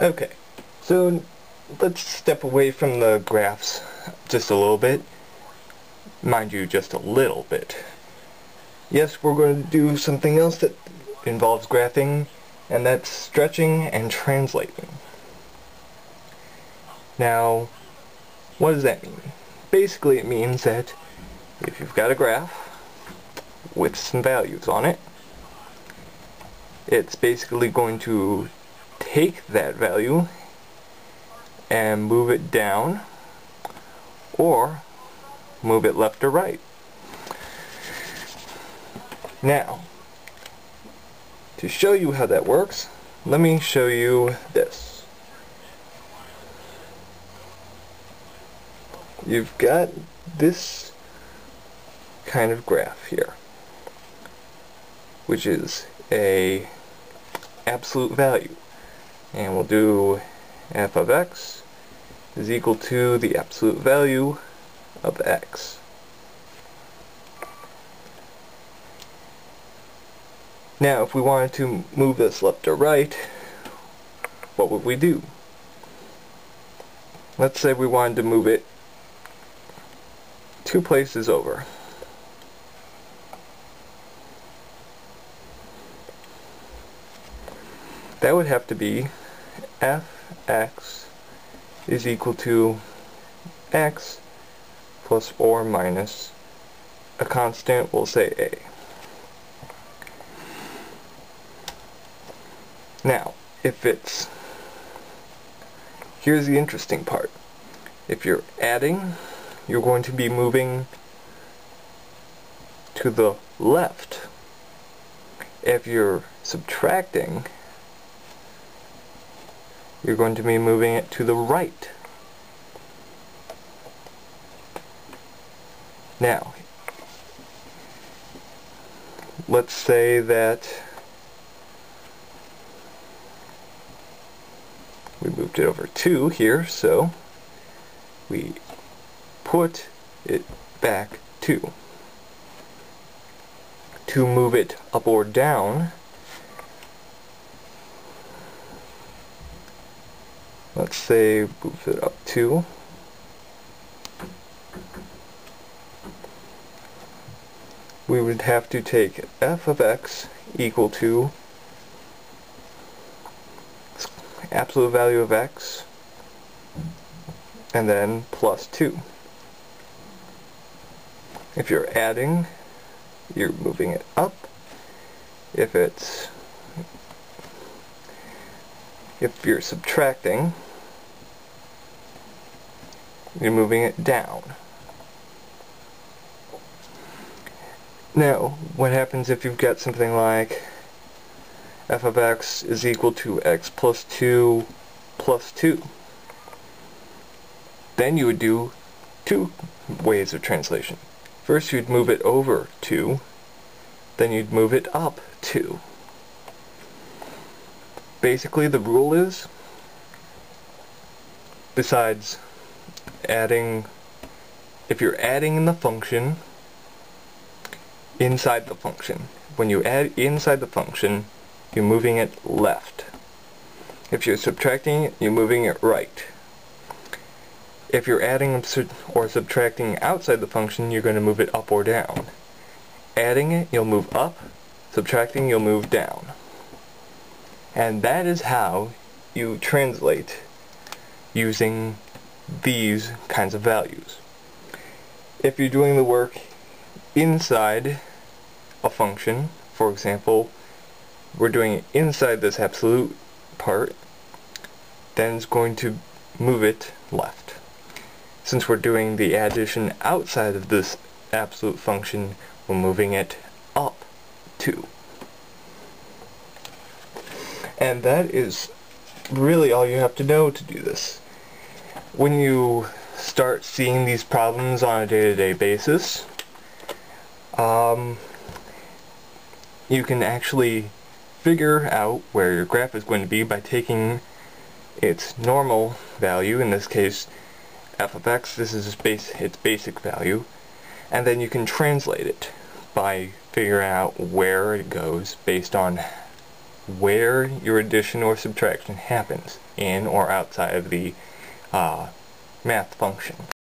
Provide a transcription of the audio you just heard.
Okay, so let's step away from the graphs just a little bit. Mind you, just a little bit. Yes, we're going to do something else that involves graphing, and that's stretching and translating. Now, what does that mean? Basically, it means that if you've got a graph with some values on it, it's basically going to take that value and move it down or move it left or right. Now, to show you how that works, let me show you this. You've got this kind of graph here, which is a absolute value, and we'll do f of x is equal to the absolute value of x. Now, if we wanted to move this left or right, what would we do? Let's say we wanted to move it 2 places over. That would have to be fx is equal to x plus or minus a constant, we'll say a. Now, here's the interesting part. If you're adding, you're going to be moving to the left. If you're subtracting, you're going to be moving it to the right. Now, let's say that we moved it over 2 here, so we put it back 2. To move it up or down, let's say move it up 2. We would have to take f of x equal to absolute value of x and then plus 2. If you're adding, you're moving it up. If you're subtracting, you're moving it down. Now, what happens if you've got something like f of x is equal to x plus 2 plus 2? Then you would do 2 ways of translation. First you'd move it over 2, then you'd move it up 2. Basically the rule is, besides adding, if you're adding in the function, inside the function, when you add inside the function, you're moving it left. If you're subtracting it, you're moving it right. If you're adding or subtracting outside the function, you're going to move it up or down. Adding it, you'll move up. Subtracting, you'll move down. And that is how you translate using these kinds of values. If you're doing the work inside a function, for example, we're doing it inside this absolute part, then it's going to move it left. Since we're doing the addition outside of this absolute function, we're moving it up 2. And that is really all you have to know to do this. When you start seeing these problems on a day-to-day basis, you can actually figure out where your graph is going to be by taking its normal value, in this case f of x, this is its basic value, and then you can translate it by figuring out where it goes based on where your addition or subtraction happens, in or outside of the math function.